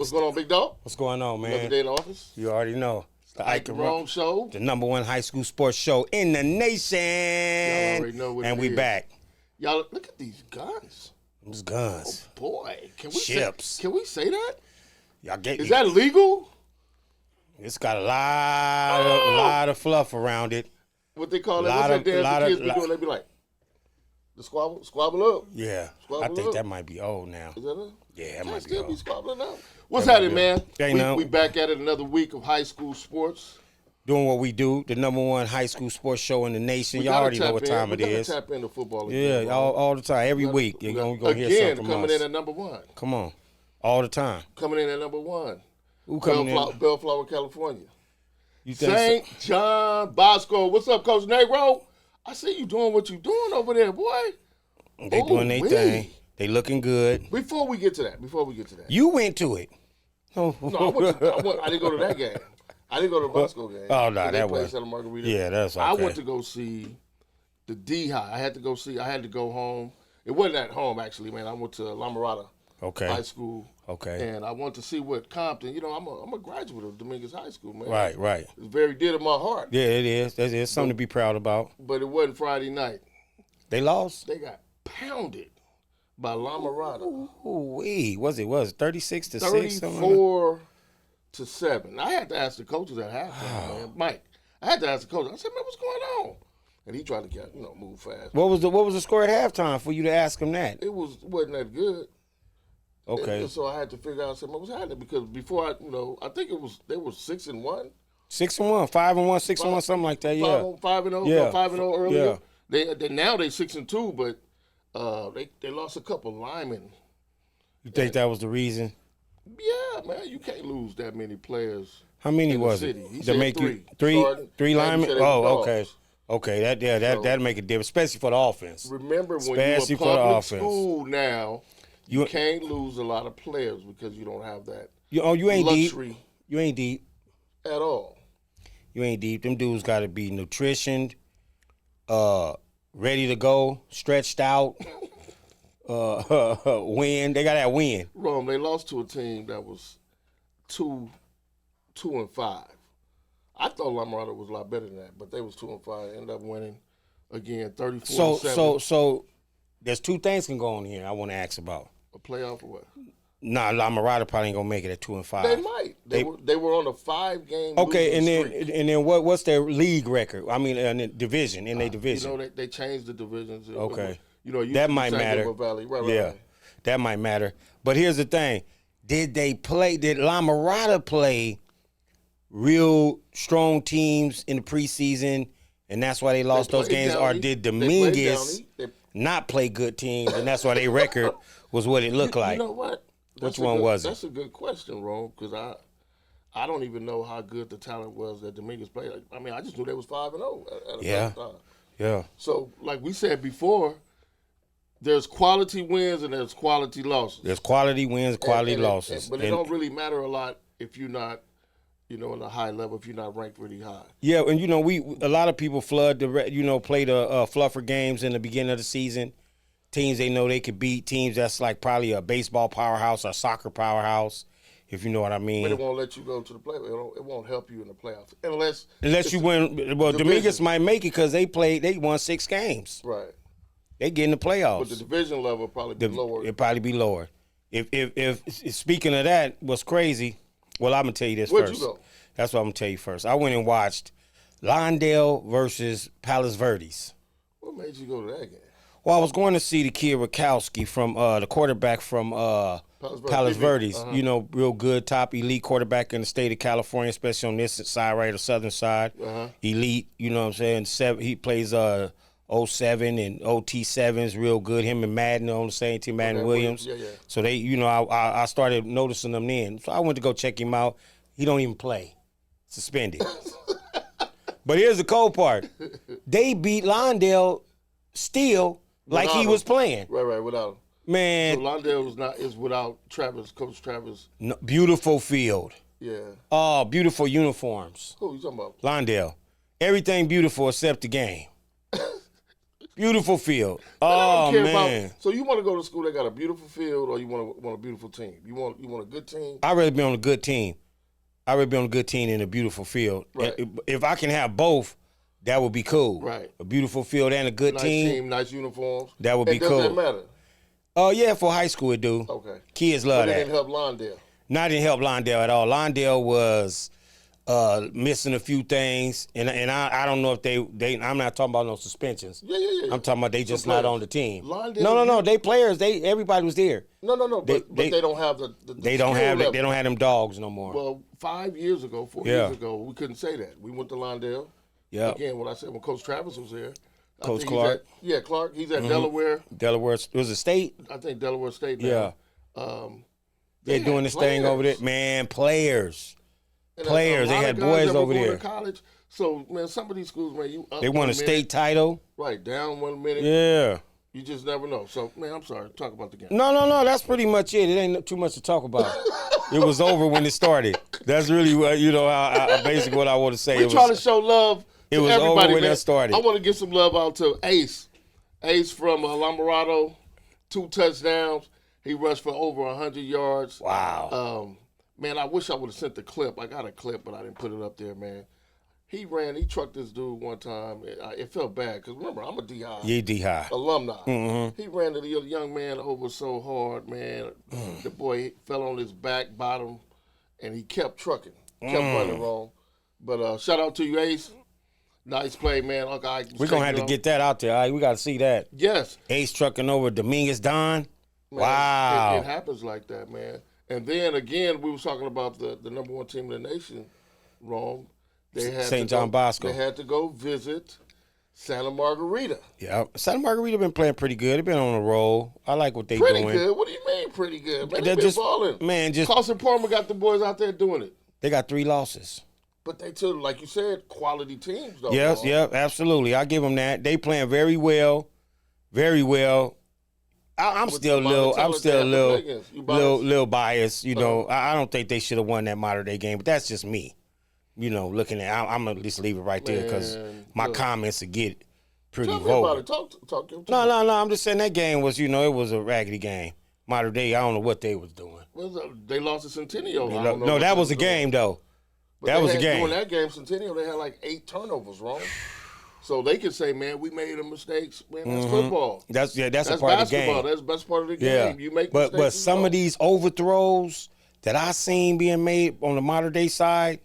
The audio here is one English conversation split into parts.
What's going on, big dog? What's going on, man? Another day in the office. You already know. The Ike and Rome show. The #1 high school sports show in the nation. Y'all already know what and it we is. back. Y'all, look at these guns. Those guns. Oh, boy. Can we Ships. Can we say that? Y'all get Is that legal? It's got a lot of fluff around it. What they call it? What's that dance the kids be doing? They be like, the squabble up. Yeah. Squabble I think up. that might be old now. Is that it? Yeah, that Might might be still be old. squabbling up. What's happening, man? We back at it another week of high school sports. Doing what we do, the #1 high school sports show in the nation. Y'all already know what time it is. We gotta tap into football again. Yeah, all the time, every week. You're gonna hear again, something from coming us. in at #1. Come on, all the time. Coming in at #1. Who coming in? Bellflower, California. You think St. John Bosco. What's up, Coach Negro? I see you doing what you doing over there, boy. They doing their thing. They looking good. Before we get to that. You went to it. No, I didn't go to that game. I didn't go to the Bosco game. Oh, no, that was. Santa Margarita. Yeah, that's okay. I went to go see the D-High. I had to go home. It wasn't at home, actually, man. I went to La Mirada High School. Okay. And I wanted to see what Compton, I'm a graduate of Dominguez High School, man. Right. It's very dear to my heart. Yeah, it is. It's something to be proud about. But it wasn't Friday night. They lost? They got pounded by La Mirada. Ooh-wee. Was it 36-6? 34-7. I had to ask the coaches at halftime, man. Mike, I had to ask the coach. I said, man, what's going on? And he tried to move fast. What was the score at halftime for you to ask him that? It wasn't that good. Okay. And so I had to figure out something was happening because before I think they were 6-1. 6-1, 5-1, 6-1, something like that. Yeah. 5-0. Yeah. 5-0 earlier. Yeah. They now they 6-2, but they lost a couple linemen. You think that was the reason? Yeah, man, you can't lose that many players. How many in was the it? city. He To said make three. Three linemen? Oh, okay. Dogs. Okay, that'd make a difference, especially for the offense. Remember, when Especially you're for a the public offense. school now, you can't lose a lot of players because you don't have that You ain't luxury deep. You ain't deep. at all. You ain't deep. Them dudes got to be nutritioned, ready to go, stretched out, win. They got that win. Rome, they lost to a team that was 2-5. I thought La Mirada was a lot better than that, but they was 2-5. Ended up winning again, 34-7. So there's two things can go on here. I want to ask about A playoff or what? Nah, La Mirada probably ain't gonna make it at 2-5. They might. They were on a 5-game. Okay, and streak. then what's their league record? I mean, in the division, in their division. They changed the divisions. Okay. That might matter. Valley. Right, Yeah, right. that might matter. But here's the thing: Did La Mirada play real strong teams in the preseason, and that's why they lost those games? Or did Dominguez not play good teams, and that's why their record was what it looked like? You know what? Which one was it? That's a good question, Rome, because I don't even know how good the talent was that Dominguez played. I mean, I just knew they was 5-0 at a time. Yeah. So, like we said before, there's quality wins and there's quality losses. There's quality wins, quality losses. But it don't really matter a lot if you're not, in a high level, if you're not ranked really high. Yeah, and a lot of people play the fluffer games in the beginning of the season. Teams they know they could beat, teams that's like probably a baseball powerhouse or soccer powerhouse, if you know what I mean. But it won't let you go to the playoffs. It won't help you in the playoffs unless you win. Well, Dominguez might make it because they won 6 games. Right. They get in the playoffs. But the division level will probably be lower. It'll probably be lower. If speaking of that, what's crazy? Well, I'm gonna tell you this Where'd first. you go? That's what I'm gonna tell you first. I went and watched Lawndale versus Palos Verdes. What made you go to that game? Well, I was going to see the kid Rakowski from the quarterback from Palos Verdes. Real good, top elite quarterback in the state of California, especially on this side, right, the southern side. Elite, you know what I'm saying? He plays 07 and OT7s real good. Him and Madden on the same team, Madden Williams. Yeah. So they, I started noticing them then. So I went to go check him out. He don't even play. Suspended. But here's the cold part. They beat Lawndale still like he was playing. Right, without him. Man. So Lawndale is without Coach Travis. No, beautiful field. Yeah. Oh, beautiful uniforms. Who you talking about? Lawndale. Everything beautiful except the game. Beautiful field. I don't care man. about. So you want to go to school that got a beautiful field, or you want a beautiful team? You want a good team? I'd rather be on a good team. I'd rather be on a good team in a beautiful field. Right. If I can have both, that would be cool. Right. A beautiful field and a good Nice team. nice uniforms. That would be Does cool. that matter? Yeah, for high school it do. Okay. Kids love But it that. didn't help Lawndale. Not didn't help Lawndale at all. Lawndale was missing a few things, and I don't know if they I'm not talking about no suspensions. Yeah. I'm talking about they just not on the team. Lawndale, No. They players. Everybody was there. No. But they don't have the They don't skill have level. they don't have them dogs no more. Well, 4 years ago, we couldn't say that. We went to Lawndale. Yeah. Again, what I said when Coach Travis was here. Coach Clark. Clark. He's at Delaware. Delaware was a state. I think Delaware State now. Yeah. They're doing this thing over there. Man, players. And Players. They had boys over there. College. So, man, some of these schools, man, They won a state title. Right, down 1 minute. Yeah. You just never know. So, man, I'm sorry. Talk about the game. No. That's pretty much it. It ain't too much to talk about. It was over when it started. That's really what basically what I want to say. We try to show love. It was everybody, over when man. that started. I want to give some love out to Ace. Ace from La Mirada, 2 touchdowns. He rushed for over 100 yards. Wow. Man, I wish I would have sent the clip. I got a clip, but I didn't put it up there, man. He trucked this dude one time. It felt bad because, remember, I'm a DI. Yeah, D-High. Alumni. Mm-hmm. He ran the young man over so hard, man. The boy fell on his back, bottom, and he kept trucking. Kept running wrong. But shout out to you, Ace. Nice play, man. Okay, We're going to have to get that out there. All right? We got to see that. Yes. Ace trucking over Dominguez Don. Man, Wow. It happens like that, man. And then, again, we was talking about the number 1 team in the nation, Rome. They had St. John Bosco. They had to go visit Santa Margarita. Yeah. Santa Margarita been playing pretty good. They've been on a roll. I like what they doing. Pretty good? What do you mean pretty good? Man, They're they been just balling. Man, just Carson Palmer got the boys out there doing it. they got 3 losses. But they took, like you said, quality teams, though. Yes, absolutely. I give them that. They playing very well, very well. I'm still a little biased. You know, I don't think they should have won that modern day game, but that's just me. You know, looking at, I'm gonna just leave it right there because my comments will get pretty vulgar. Talk. No. I'm just saying that game was, it was a raggedy game. Modern day, I don't know what they was doing. They lost to Centennial. No, that was a game though. That was a game. During that game, Centennial, they had like 8 turnovers, wrong. So they could say, man, we made a mistakes. Man, that's football. That's a part basketball. of the game. That's the best part of the Yeah. game. You make but mistakes. some of these overthrows that I seen being made on the modern day side,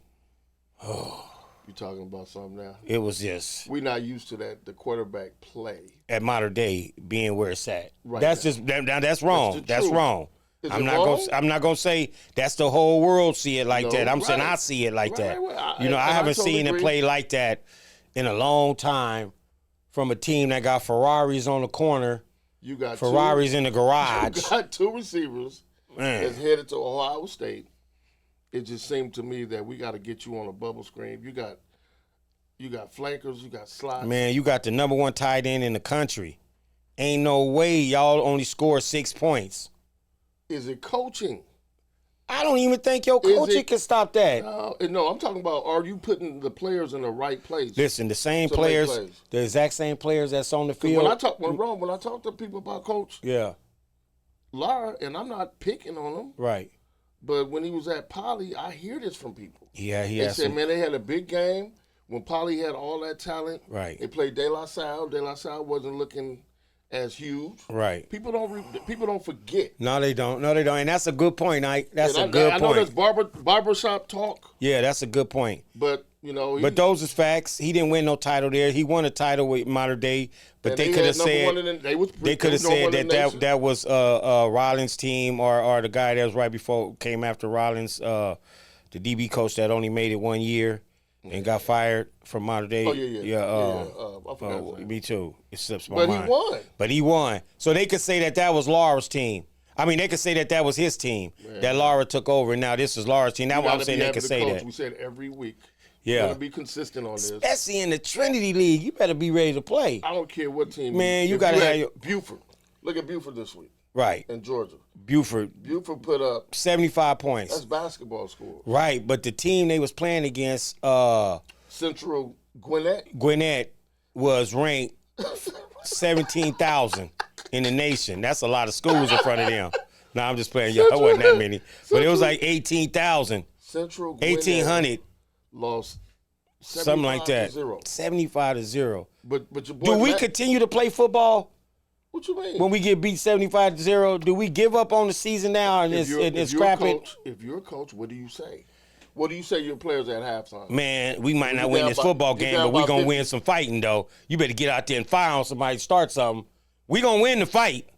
you talking about something now. it was just We're not used to that. The quarterback play. at modern day being where it's at. Right That's now. just now that's wrong. the That's truth. wrong. Is I'm it not wrong? gonna. I'm not gonna say that's the whole world see it like No, that. I'm saying right. I see it like Right, that. right. I And I haven't totally seen agree. it play like that in a long time from a team that got Ferraris on the corner, You got Ferraris in the You garage. got 2 receivers Man. that's headed to Ohio State. It just seemed to me that we got to get you on a bubble screen. You got flankers, you got slots. Man, you got the number 1 tight end in the country. Ain't no way y'all only score 6 points. Is it coaching? I don't even think your coaching can stop that. No, I'm talking about, are you putting the players in the right place? Listen, the same to make players, plays? the exact same players that's on the field. When I talk to people about Coach Yeah, Lara, and I'm not picking on him, right. but when he was at Poly, I hear this from people. Yeah, he They has said, some, man, they had a big game when Poly had all that talent. Right. They played De La Salle. De La Salle wasn't looking as huge. right. People don't forget. No, they don't. And that's a good point, Ike. That's a good I know point. that's barbershop talk, Yeah, that's a good point. but But those is facts. He didn't win no title there. He won a title with Modern Day, but they could have said they could have said that was Rollins' team or the guy that was right before came after Rollins, the DB coach that only made it 1 year and got fired from Modern Day. Oh yeah. I forgot his name. Me too. It slips my But mind. he won. But he won. So they could say that was Laura's team. I mean, they could say that was his team. Man. That Laura took over, and now this is Laura's team. That's why I'm saying they could say that. We said every week. Yeah. You gotta be consistent on this. Especially in the Trinity League, you better be ready to play. I don't care what team. Man, you gotta have your Buford. Look at Buford this week. Right. In Georgia. Buford put up 75 points. That's basketball score. Right, but the team they was playing against Central Gwinnett was ranked 17,000 in the nation. That's a lot of schools in front of them. No, I'm just playing. Y'all, wasn't that many. But it was like 18,000. Central 1,800. Lost something like that. 0. 75-0. But your boy do we continue to play football? What you mean? When we get beat 75-0, do we give up on the season now and scrap it? If you're a coach, what do you say? What do you say to your players at halftime? Man, we might not win this football game, but we're going to win some fighting, though. You better get out there and fire on somebody, start something. We're going to win the fight.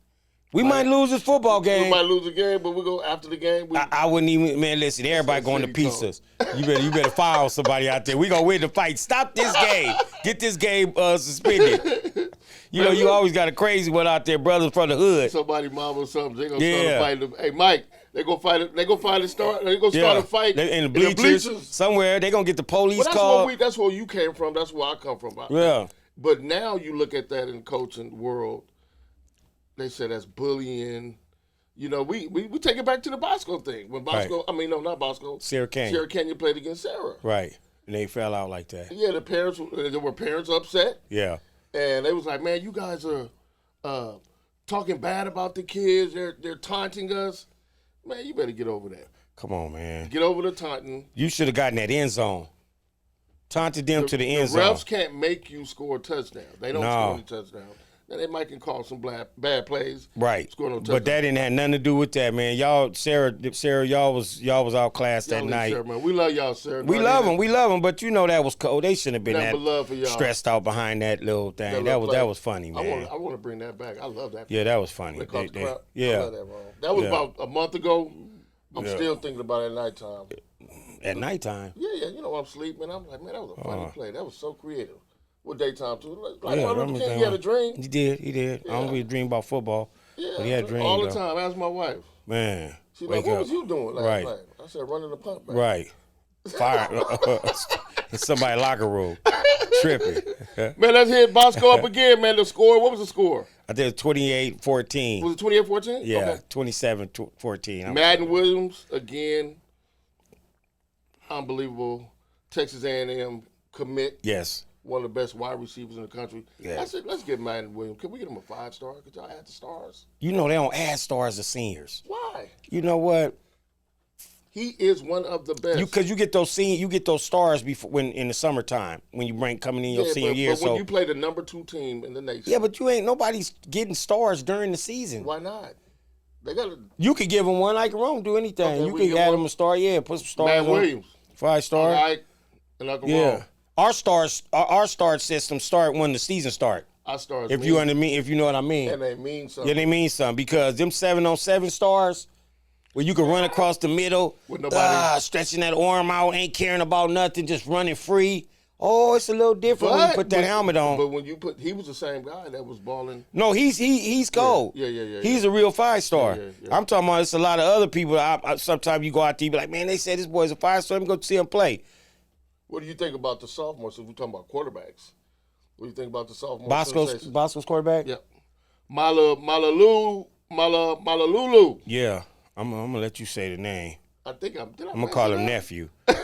We might lose this football game. We might lose the game, but we go after the game. I wouldn't even, man, listen, everybody going to pieces. You better fire on somebody out there. We're going to win the fight. Stop this game. Get this game suspended. You know, you always got a crazy one out there, brothers from the hood. Somebody mama or something, they going to start a fight. Hey, Mike, they going to fight it. They going to start a fight in the bleachers. Somewhere. They going to get the police called. That's where you came from. That's where I come from. Yeah. But now you look at that in the coaching world. They said that's bullying. You know, we take it back to the Bosco thing. When Bosco, I mean, no, not Bosco. Sarah Canyon. Sarah Canyon played against Sarah. Right. And they fell out like that. Yeah, there were parents upset. Yeah. And they was like, man, you guys are talking bad about the kids. They're taunting us. Man, you better get over that. Come on, man. Get over the taunting. You should have gotten that end zone. Taunted them to the end zone. The refs can't make you score a touchdown. They don't score any touchdowns. Now, they might can call some bad plays. Right. But that didn't have nothing to do with that, man. Y'all, Sarah, y'all was outclassed that night. Sarah, man. We love y'all, Sarah. We love them, but you know that was cold. They shouldn't have been love for y'all. Stressed out behind that little thing. That was funny, man. I want to bring that back. I love that. Yeah, that was funny. Yeah. I love that, bro. That was about a month ago. I'm still thinking about it at nighttime. At nighttime? Yeah. You know, I'm sleeping. I'm like, man, that was a funny play. That was so creative. With daytime too. Like Martin Luther King, he had a dream. He did. Yeah. I don't really dream about football. Yeah, but he had a dream all the time. Ask my wife. Man. She's like, what was you doing last night? I said, running the pump back. Right. Fire. In somebody's locker room. Tripping. Man, let's hit Bosco up again, man. The score, what was the score? I did 28-14. Was it 28-14? Yeah, okay. 27-14. Madden Williams, again, unbelievable. Texas A&M commit. Yes. One of the best wide receivers in the country. Yeah. I said, let's get Madden Williams. Can we get him a 5-star? Could y'all add the stars? You know they don't add stars to seniors. Why? You know what? He is one of the best. Because you get those stars before in the summertime when you coming in your senior year. But when you play the number 2 team in the nation. Yeah, but nobody's getting stars during the season. Why not? They got. You could give them one. Ike and Rome do anything. Okay, you could add them a star. Yeah, put some stars. Madden Williams, 5-star. Ike and Ike and Rome. Our star system start when the season start. Our stars. If you know what I mean. And they mean something. Yeah, they mean something because them 7-on-7 stars, where you can run across the middle, with nobody stretching that arm out, ain't caring about nothing, just running free. Oh, it's a little different when you put that helmet on. But when you he was the same guy that was balling. No, he's cold. Yeah. He's a real 5-star. Yeah. I'm talking about it's a lot of other people. Sometimes you go out there, you be like, man, they said this boy's a 5-star. Let me go see him play. What do you think about the sophomores? So we're talking about quarterbacks. What do you think about the sophomores? Bosco's quarterback? Yeah. Malalulu. Yeah. I'm gonna let you say the name. I'm gonna call him nephew. He's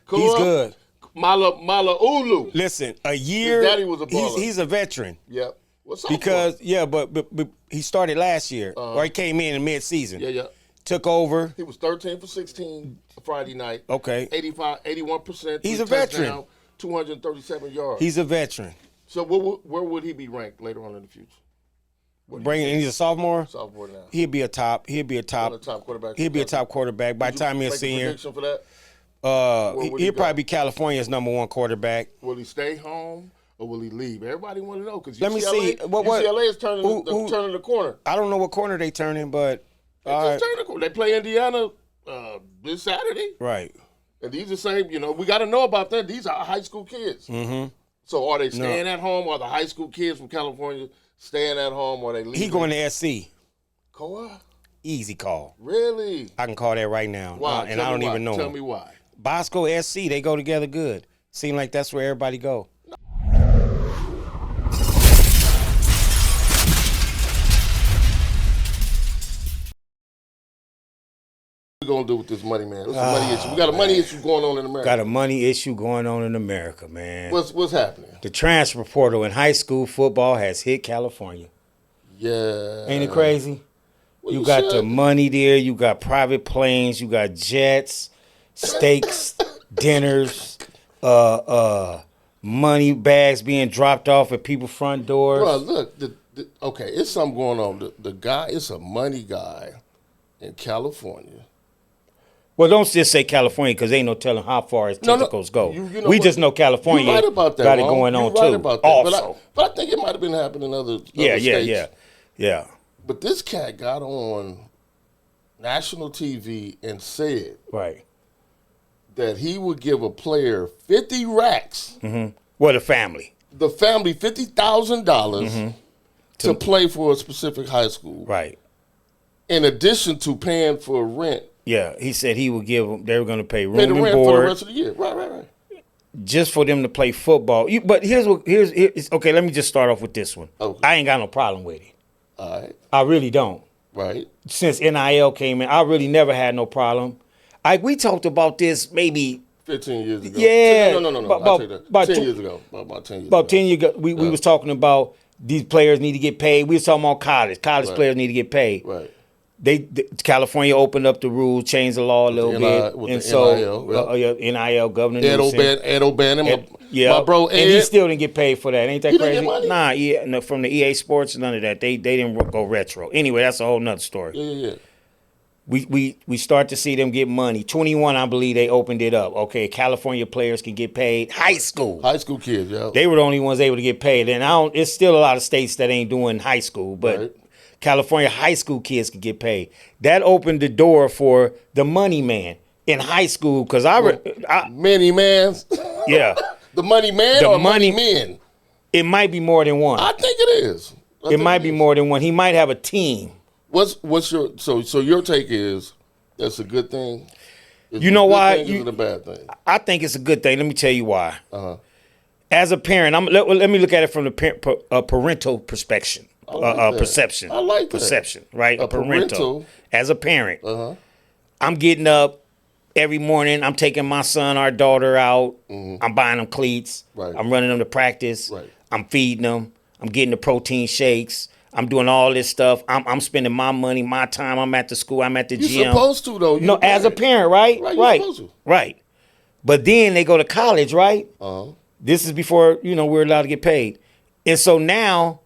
good. Malaulu. Listen, a year. His daddy was a baller. He's a veteran. Yep. Because but he started last year, or he came in mid-season. Yeah. Took over. He was 13 for 16 Friday night. Okay. 81%. He's a veteran. 237 yards. He's a veteran. So where would he be ranked later on in the future? He's a sophomore. Sophomore now. He'd be a top quarterback. He'd be a top quarterback by the time he's a senior. Prediction for that? He'll probably be California's #1 quarterback. Will he stay home or will he leave? Everybody want to know because Let me see. UCLA is turning the corner. I don't know what corner they turning, but they play Indiana this Saturday. Right. And these are same. We got to know about that. These are high school kids. Mm-hmm. So are they staying at home? Are the high school kids from California staying at home? Or are they leaving? He going to SC. Koa? Easy call. Really? I can call that right now. Why? And I don't even know. Tell me why. Bosco, SC, they go together good. Seem like that's where everybody go. We're gonna do with this money, man? What's the money issue? We got a money issue going on in America. Got a money issue going on in America, man. What's happening? The transfer portal in high school football has hit California. Yeah. Ain't it crazy? Well, you got the money there. You got private planes. You got jets, steaks, dinners, money bags being dropped off at people's front doors. Bro, look. Okay, it's something going on. The guy is a money guy in California. Well, don't just say California because ain't no telling how far his tentacles go. You know we just know California right about that, got it going on too. About that. Also, but I think it might have been happening in other states. Yeah. But this cat got on national TV and said that he would give a player 50 racks. Mm-hmm. Well, the family $50,000 to play for a specific high school. Right. In addition to paying for rent. Yeah, he said he would give them. They were going to pay room and board for the rest of the year. Right. Just for them to play football. But here's okay. Let me just start off with this one. Okay. I ain't got no problem with it. All right. I really don't. Right. Since NIL came in, I really never had no problem. We talked about this maybe 15 years ago. Yeah. No. About 10 years ago. About 10 years ago. About 10 years ago, we was talking about these players need to get paid. We was talking about college. College players need to get paid. Right. California opened up the rules, changed the law a little bit, and so NIL governor Ed O'Bannon, my bro Ed, and he still didn't get paid for that. Ain't that he crazy? Didn't get money? Nah, from the EA Sports, none of that. They didn't go retro. Anyway, that's a whole nother story. Yeah. We start to see them get money. 21, I believe they opened it up. Okay, California players can get paid. High school kids, yeah. They were the only ones able to get paid, and it's still a lot of states that ain't doing high school, but. Right. California high school kids could get paid. That opened the door for the money man in high school because many mans. Yeah, the money man or money men. It might be more than one. I think it is. It might be more than one. He might have a team. What's your so your take is that's a good thing? You know why? Is it a bad thing? I think it's a good thing. Let me tell you why. As a parent, let me look at it from the parental perspective. Perception. I like that. Perception, right? A parental. As a parent, I'm getting up every morning. I'm taking my son, our daughter out. I'm buying them cleats. Right. I'm running them to practice. Right. I'm feeding them. I'm getting the protein shakes. I'm doing all this stuff. I'm spending my money, my time. I'm at the school. I'm at the gym. You're supposed to, though. No, as a parent, right? Right. You're supposed to. Right. But then they go to college, right? This is before, we're allowed to get paid. And so now,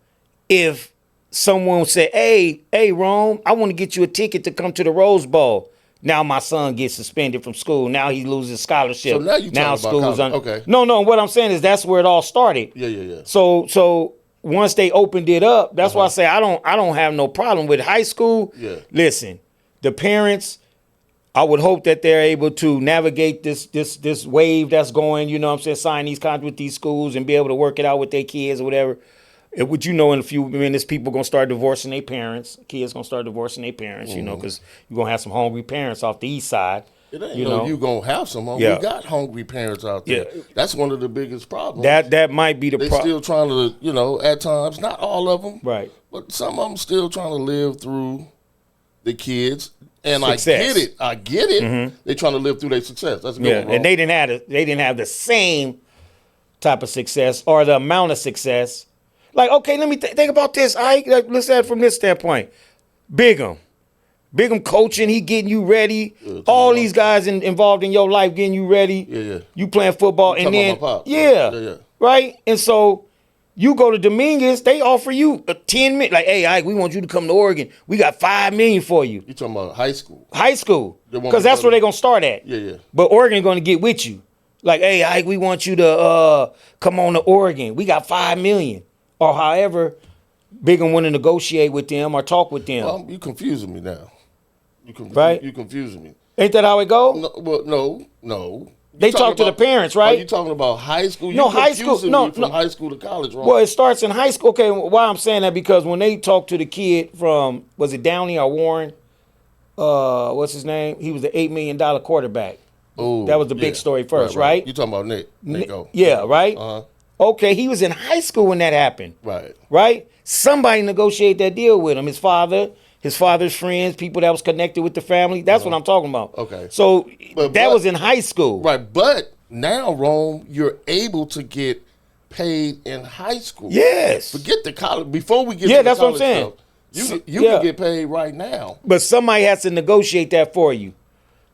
if someone say, hey, Rome, I want to get you a ticket to come to the Rose Bowl. Now my son gets suspended from school. Now he loses scholarship. So now you talking about college. Okay. No, what I'm saying is that's where it all started. Yeah. So once they opened it up, that's why I say I don't have no problem with high school. Yeah. Listen, the parents, I would hope that they're able to navigate this wave that's going, sign these contracts with these schools and be able to work it out with their kids or whatever. Would in a few minutes, people going to start divorcing their parents. Kids going to start divorcing their parents, because you're going to have some hungry parents off the east side. It ain't you're going to have some hungry. We got hungry parents out there. Yeah. That's one of the biggest problems. That might be the problem. They're still trying to, at times, not all of them. Right. But some of them still trying to live through the kids. And success. I get it. They're trying to live through their success. That's good. Yeah, and they didn't have the same type of success or the amount of success. Like, okay, let me think about this. Let's add from this standpoint. Bigum coaching, he getting you ready. All these guys involved in your life getting you ready. Yeah. You playing football, and then right. And so you go to Dominguez, they offer you a 10 million. Like, hey, Ike, we want you to come to Oregon. We got $5 million for you. You talking about high school? High school, because that's where they're gonna start at. Yeah. But Oregon gonna get with you. Like, hey, Ike, we want you to come on to Oregon. We got $5 million. Or however, Bigum want to negotiate with them or talk with them. Well, you confusing me now. Right? You confusing me. Ain't that how it go? No. They talk to the parents, right? Are you talking about high school? No, high school. No, from high school to college, right? Well, it starts in high school. Okay, why I'm saying that because when they talk to the kid from, was it Downey or Warren? What's his name? He was the $8 million quarterback. Oh, that was the big story first, right? You talking about Nick? Yeah, right. Okay, he was in high school when that happened. Right. Right? Somebody negotiated that deal with him. His father, his father's friends, people that was connected with the family. That's what I'm talking about. Okay. So that was in high school. Right, but now, Rome, you're able to get paid in high school. Yes. Forget the college. Before we get to the that's what I'm college saying. stuff, you can get paid right now. But somebody has to negotiate that for you,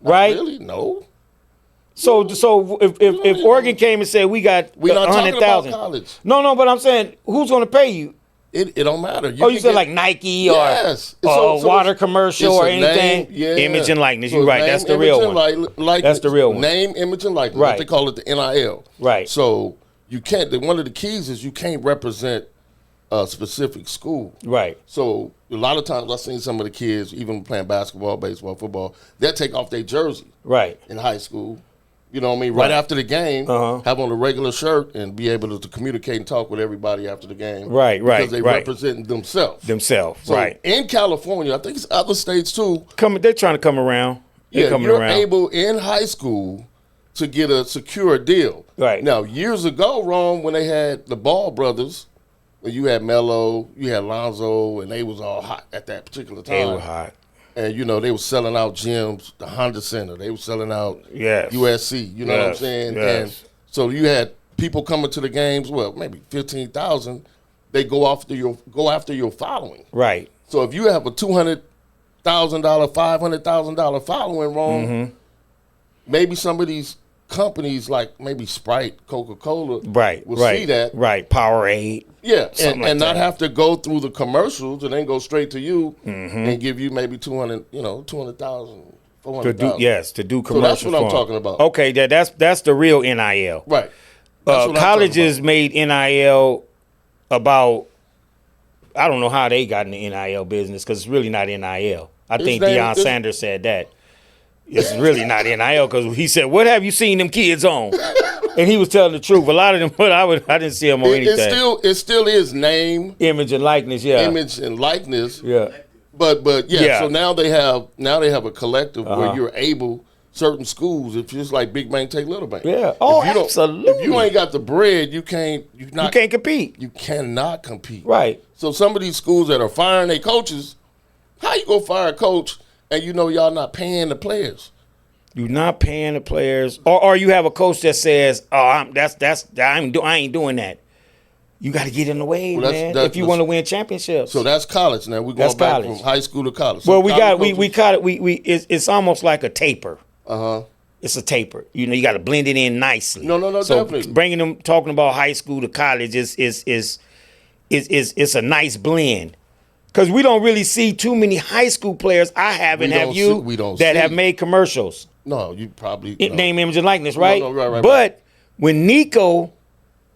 right? Really? No. So if Oregon came and said we're not talking about college. No, but I'm saying who's going to pay you? It don't matter. You said like Nike or water commercial or anything? Image and likeness. You're right. That's the real one. That's the real one. Name, image, and likeness. Right. They call it the NIL. Right. So you can't. One of the keys is you can't represent a specific school. Right. So a lot of times I've seen some of the kids, even playing basketball, baseball, football, they'll take off their jersey. Right. In high school. You know what I mean? Right after the game, have on a regular shirt and be able to communicate and talk with everybody after the game. Right. Because they represent themselves. So in California, I think it's other states too. They're trying to come around. You're able in high school to get a secure deal. Right. Now, years ago, Rome, when they had the Ball brothers, you had Melo, you had Lonzo, and they was all hot at that particular time. They were hot. And, they were selling out gyms, the Honda Center. They were selling out USC. You know what I'm saying? Yes. And so you had people coming to the games, maybe 15,000. They go after your following. Right. So if you have a $200,000, $500,000 following, Rome, maybe some of these companies like maybe Sprite, Coca-Cola will see that. Right. Powerade. Yeah, and not have to go through the commercials and then go straight to you and give you maybe 200,000, 400,000. To do commercials. So that's what I'm talking about. Okay, that's the real NIL. Right. Colleges made NIL about, I don't know how they got in the NIL business because it's really not NIL. I think Deion Sanders said that. It's really not NIL because he said, "What have you seen them kids on?" And he was telling the truth. A lot of them, but I didn't see them on anything. It still is name, image, and likeness. Yeah, image and likeness. Yeah, but So now they have a collective where you're able certain schools. It's just like big bank take little bank. Yeah. Absolutely. If you ain't got the bread, you can't compete. You cannot compete. Right. So some of these schools that are firing their coaches, how you go fire a coach? And y'all not paying the players. You're not paying the players, or you have a coach that says, "Oh, I ain't doing that." You got to get in the way, man. If you want to win championships. So that's college now. We're going back from high school to college. Well, it's almost like a taper. It's a taper. You got to blend it in nicely. No, so definitely. Talking about high school to college is a nice blend. Because we don't really see too many high school players that have made commercials. No, you probably name, image, and likeness, right? No, right. But when Nico,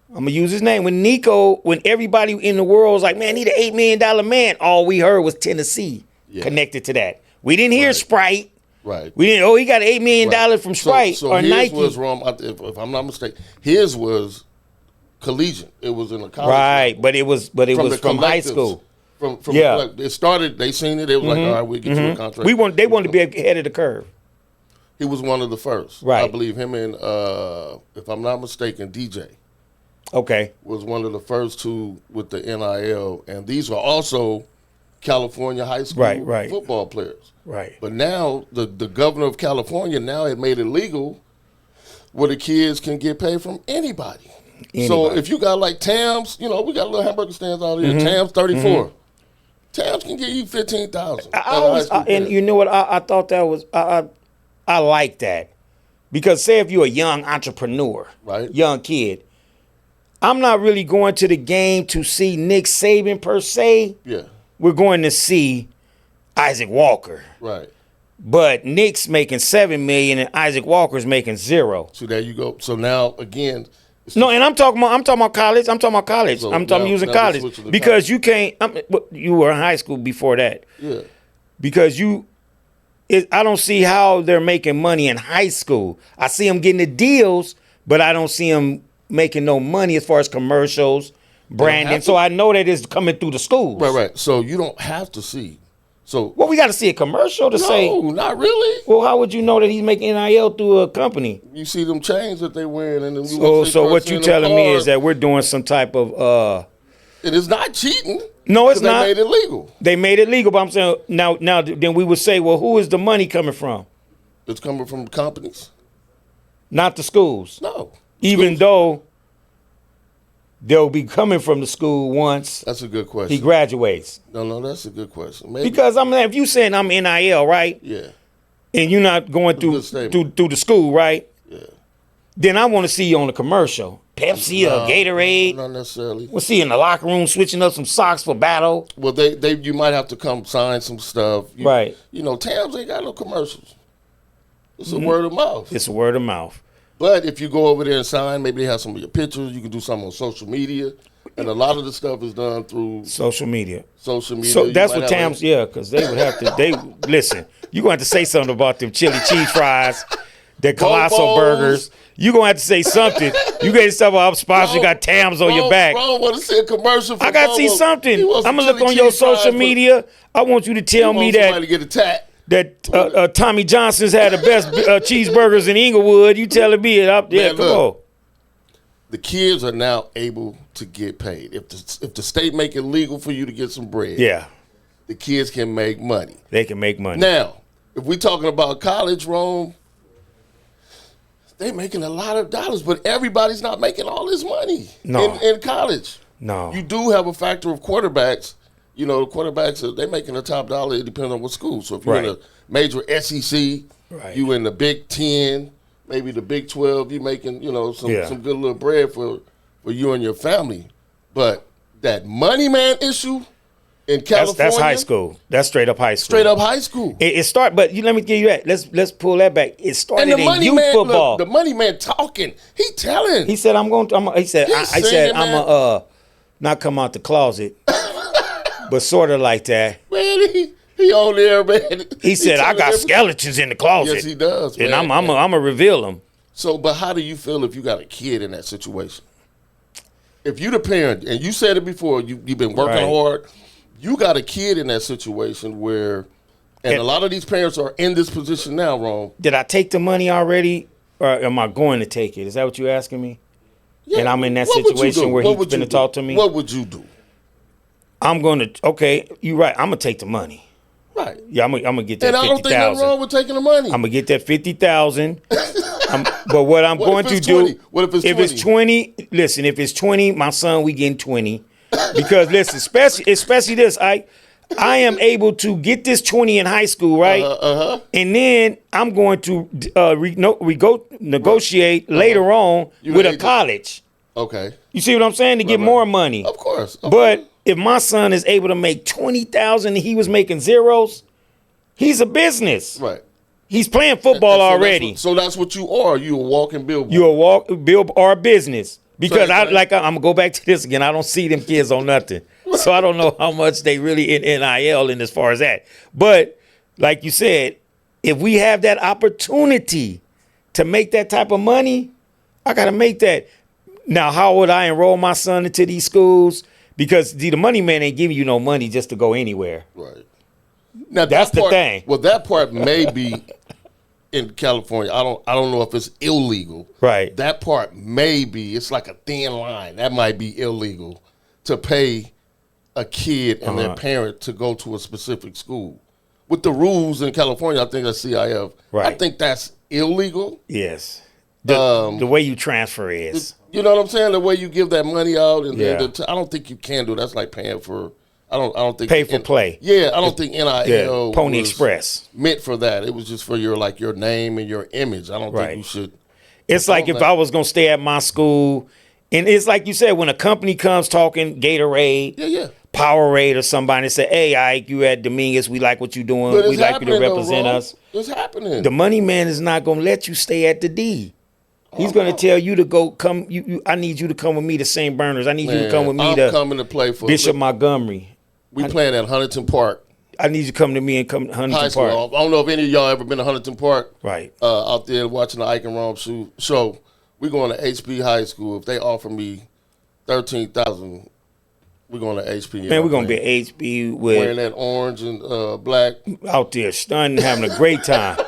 I'm gonna use his name. When everybody in the world was like, "Man, he's an $8 million man," all we heard was Tennessee connected to that. We didn't hear Sprite. Right. We didn't. Oh, he got $8 million from Sprite or Nike. Was wrong. If I'm not mistaken, his was collegiant. It was in a college. Right, but it was from high school. It started. They seen it. It was like, all right, we get you a contract. They wanted to be ahead of the curve. He was one of the first. Right. I believe him and, if I'm not mistaken, DJ. Okay. Was one of the first two with the NIL, and these were also California high school football players. Right. But now the governor of California now had made it legal where the kids can get paid from anybody. So if you got like Tams, we got little hamburger stands out here. Tams 34. Tams can give you 15,000. And you know what? I thought that was I like that because say if you're a young entrepreneur, young kid, I'm not really going to the game to see Nick Saban per se. Yeah, we're going to see Isaac Walker. Right. But Nick's making $7 million and Isaac Walker's making $0. So there you go. So now again. No, and I'm talking about college. So I'm talking using college because college. You can't. You were in high school before that. Yeah. Because I don't see how they're making money in high school. I see them getting the deals, but I don't see them making no money as far as commercials, branding. So I know that it's coming through the schools. Right. So you don't have to see. So we got to see a commercial to say. No, not really. Well, how would you know that he's making NIL through a company? You see them chains that they wearing, and then so what you telling me is that we're doing some type of And it's not cheating. No, it's not. They made it legal. They made it legal, but I'm saying now then we would say, well, who is the money coming from? It's coming from companies. Not the schools. No. Even though they'll be coming from the school once. That's a good question. He graduates. No, that's a good question. Maybe. Because if you saying I'm NIL, right? Yeah. And you're not going through the school, right? Yeah. Then I want to see you on a commercial. Pepsi or Gatorade. Not necessarily. We'll see you in the locker room switching up some socks for battle. Well, you might have to come sign some stuff. Right. You know, Tams ain't got no commercials. It's a word of mouth. It's a word of mouth. But if you go over there and sign, maybe they have some of your pictures. You can do something on social media. And a lot of the stuff is done through social media. So that's what Tams, because they would have to, listen, you're going to have to say something about them chili cheese fries, the colossal burgers. You're going to have to say something. You got to stuff about sponsor, you got Tams on your back. Bro, want to see a commercial for I got to see something. I'm going to look on your social media. I want you to tell me that. Somebody get attacked. That Tommy Johnson's had the best cheeseburgers in Inglewood. You telling me it up there? Come on. The kids are now able to get paid. If the state make it legal for you to get some bread, yeah, the kids can make money. They can make money. Now, if we're talking about college, Rome, they making a lot of dollars, but everybody's not making all this money in college. No. You do have a factor of quarterbacks. You know, the quarterbacks, they're making the top dollar. It depends on what school. So if you're in a major SEC, you in the Big 10, maybe the Big 12, you making, some good little bread for you and your family. But that money man issue in California. That's high school. That's straight up high school. Straight up high school. It start, but let me give you that. Let's pull that back. It started in youth man, football. Look, the money man talking. He telling. He said, I'm not come out the closet, but sort of like that. Man, he on there, man. He said, I got skeletons in the closet. Yes, he does, man. And I'm going to reveal them. So, but how do you feel if you got a kid in that situation? If you the parent, and you said it before, you've been working hard, you got a kid in that situation where, and a lot of these parents are in this position now, Rome. Did I take the money already, or am I going to take it? Is that what you're asking me? Yeah. And I'm in that situation where he's going to talk to me? What would you do? I'm going to, okay, you're right, I'm going to take the money. Right. Yeah, I'm gonna get that 50,000. And I don't think nothing wrong with taking the money. I'm gonna get that 50,000. But what I'm going to do, what if it's 20? If it's 20, listen, if it's 20, my son, we getting 20. Because listen, especially this, I am able to get this 20 in high school, right? And then I'm going to negotiate later on with a college. Okay. You see what I'm saying? To get more money. Of course. But if my son is able to make 20,000 and he was making zeros, he's a business. Right. He's playing football already. So that's what you are. You're a walking billboard. You're a billboard or a business. Because I'm gonna go back to this again. I don't see them kids on nothing. So I don't know how much they really in NIL in as far as that. But like you said, if we have that opportunity to make that type of money, I gotta make that. Now, how would I enroll my son into these schools? Because the money man ain't giving you no money just to go anywhere. Right. Now that's the thing. Well, that part may be in California. I don't know if it's illegal. Right. That part may be. It's like a thin line. That might be illegal to pay a kid and their parent to go to a specific school. With the rules in California, I think that's CIF. Right. I think that's illegal. Yes. The way you transfer is. You know what I'm saying? The way you give that money out, and I don't think you can do. That's like paying for. I don't think pay for play. Yeah, I don't think NIL Pony Express meant for that. It was just for your name and your image. I don't think you should. It's like if I was gonna stay at my school, and it's like you said, when a company comes talking Gatorade, Powerade or somebody and say, "Hey, Ike, you at Dominguez. We like what you're doing. We like you to represent us." It's happening. The money man is not gonna let you stay at the D. He's going to tell you to go come. I need you to come with me to St. Bernard's. I need you to come with me to coming to play for Bishop Montgomery. We playing at Huntington Park. I need you to come to me and come to Huntington Park. I don't know if any of y'all ever been to Huntington Park. Right. Out there watching the Ike and Rome show. We're going to HP High School. If they offer me $13,000, we're going to HP. Man, we're going to be at HP with wearing that orange and black. Out there stunning, having a great time.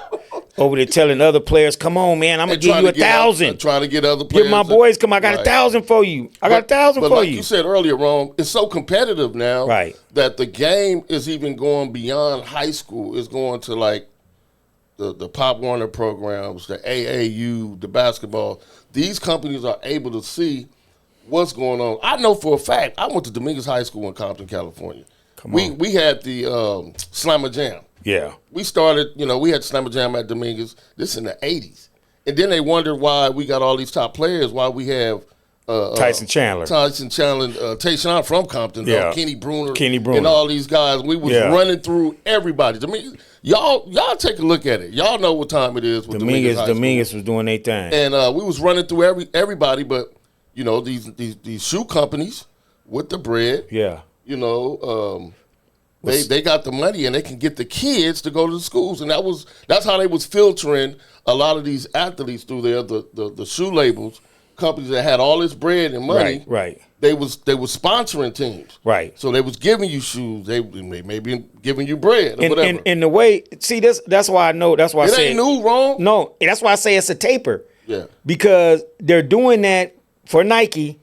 over there telling other players, come on, man, I'm going to give you 1,000. Trying to get other players. Get my boys, come on, I got 1,000 for you. I got 1,000 for you. But like you said earlier, Rome, it's so competitive now that the game is even going beyond high school. It's going to like the Pop Warner programs, the AAU, the basketball. These companies are able to see what's going on. I know for a fact, I went to Dominguez High School in Compton, California. We had the Slammer Jam. Yeah. We started, we had Slammer Jam at Dominguez. This in the 80s. And then they wondered why we got all these top players, why we have Tyson Chandler, Tayshaun from Compton, Kenny Bruner, and all these guys. We was running through everybody. Y'all take a look at it. Y'all know what time it is with Dominguez was doing their thing. And we was running through everybody, but, these shoe companies with the bread, they got the money and they can get the kids to go to the schools, and that's how they was filtering a lot of these athletes through there. The shoe labels, companies that had all this bread and money, right? They was sponsoring teams, right? So they was giving you shoes, they maybe giving you bread or whatever. And the way, see, that's why I know. That's why I say it ain't new, wrong. No, that's why I say it's a taper. Yeah, because they're doing that for Nike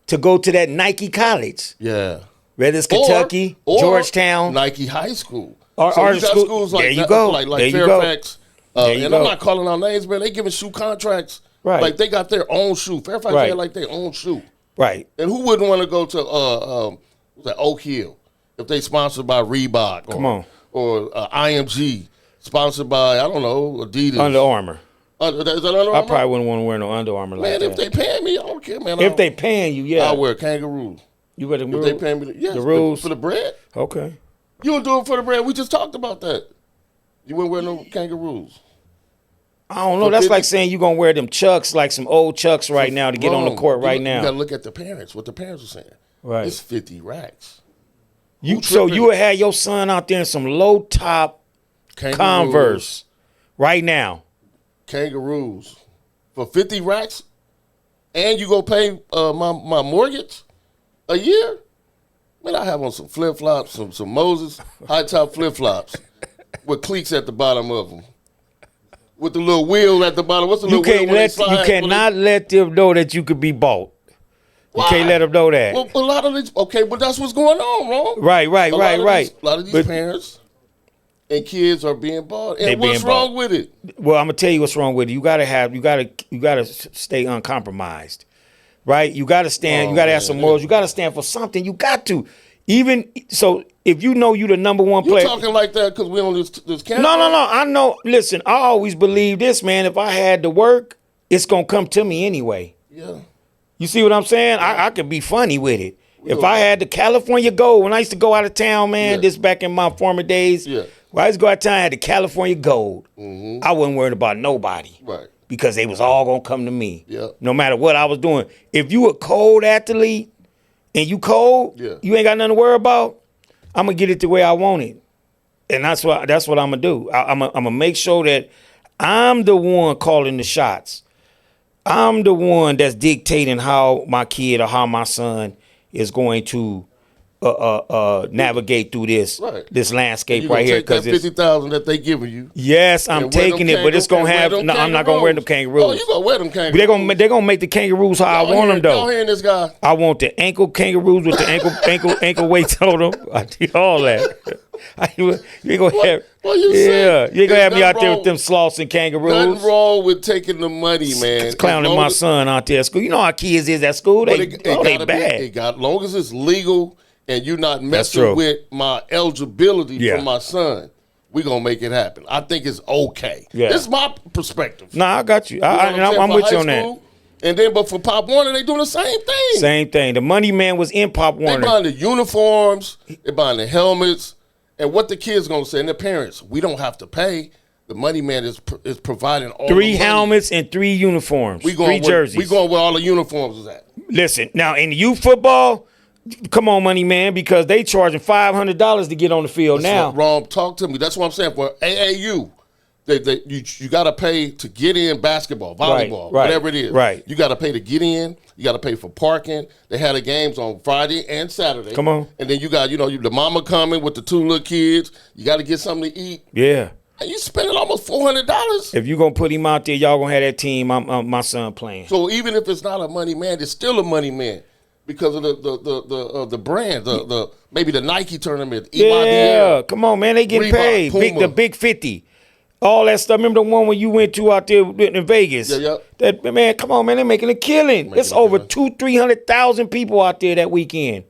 to go to that Nike college. Yeah. Verdes, Kentucky, or Georgetown, Nike High School. Or so you got school. schools like there you go. Like Fairfax. And I'm not calling out names, man. They giving shoe contracts. Right. Like they got their own shoe. Fairfax had like their own shoe. Right. And who wouldn't want to go to Oak Hill if they sponsored by Reebok or IMG, sponsored by, I don't know, Adidas. Under Armour. Is that Under Armour? I probably wouldn't want to wear no Under Armour like that. Man, if they paying me, I don't care, man. If they paying you, yeah. I'll wear kangaroos. You wear the rules? If they pay me, yes, the rules. For the bread. Okay. You don't do it for the bread. We just talked about that. You wouldn't wear no kangaroos. I don't know. That's like saying you're going to wear them Chucks, like some old Chucks right now to get on the court right now. You got to look at the parents, what the parents are saying. Right. It's 50 racks. So you would have your son out there in some low-top Converse right now. Kangaroos. For 50 racks? And you go pay my mortgage a year? Man, I have on some flip-flops, some Moses high-top flip-flops with cleats at the bottom of them. With the little wheel at the bottom. What's the little wheel? You cannot let them know that you could be bought. You can't let them know that. Well, a lot of these, but that's what's going on, wrong? Right. A lot of these parents and kids are being bought. And what's wrong with it? Well, I'm gonna tell you what's wrong with it. You gotta stay uncompromised. Right? You gotta stand, you gotta have some morals, you gotta stand for something. You got to. Even so, if you know you the number one player. You're talking like that because we on this camera? No. I know. Listen, I always believe this, man. If I had to work, it's going to come to me anyway. Yeah. You see what I'm saying? I could be funny with it. If I had the California Gold, when I used to go out of town, man, this back in my former days, when I used to go out of town, I had the California Gold. Mm-hmm. I wasn't worried about nobody. Right. Because they was all going to come to me. Yeah. No matter what I was doing. If you a cold athlete, and you cold, you ain't got nothing to worry about, I'm going to get it the way I want it. And that's what I'm going to do. I'm going to make sure that I'm the one calling the shots. I'm the one that's dictating how my kid or how my son is going to navigate through this landscape right here. Because $50,000 that they giving you. Yes, I'm taking it, but it's gonna have. No, I'm not gonna wear them kangaroos. Oh, you gonna wear them kangaroos? They're gonna make the kangaroos how I want them though. Y'all hearing this guy? I want the ankle kangaroos with the ankle weights on them. I do all that. You ain't gonna have. You ain't gonna have me out there with them sloths and kangaroos. Nothing wrong with taking the money, man. It's clowning my son out there at school. You know how kids is at school. They bad. Long as it's legal. And you're not messing with my eligibility for my son, we're going to make it happen. I think it's okay. Yeah. This is my perspective. I got you. I'm with you on that. And then, but for Pop Warner, they doing the same thing. Same thing. The money man was in Pop Warner. They buying the uniforms. They buying the helmets. And what the kids going to say, and the parents, we don't have to pay. The money man is providing all 3 helmets and 3 uniforms. 3 jerseys. We going where all the uniforms is at. Listen, now in youth football, come on, money man, because they charging $500 to get on the field now. Ron, talk to me. That's what I'm saying. For AAU, you got to pay to get in basketball, volleyball, whatever it is. Right. You got to pay to get in. You got to pay for parking. They had the games on Friday and Saturday. Come on. And then you got, the mama coming with the 2 little kids. You got to get something to eat. Yeah. And you spending almost $400. If you're gonna put him out there, y'all gonna have that team. My son playing. So even if it's not a money man, it's still a money man because of the brand, maybe the Nike tournament, Yeah, come on, man, they getting paid. The Big 50. All that stuff. Remember the one when you went to out there in Vegas? Yeah. That man, come on, man, they're making a killing. It's over 200,000-300,000 people out there that weekend.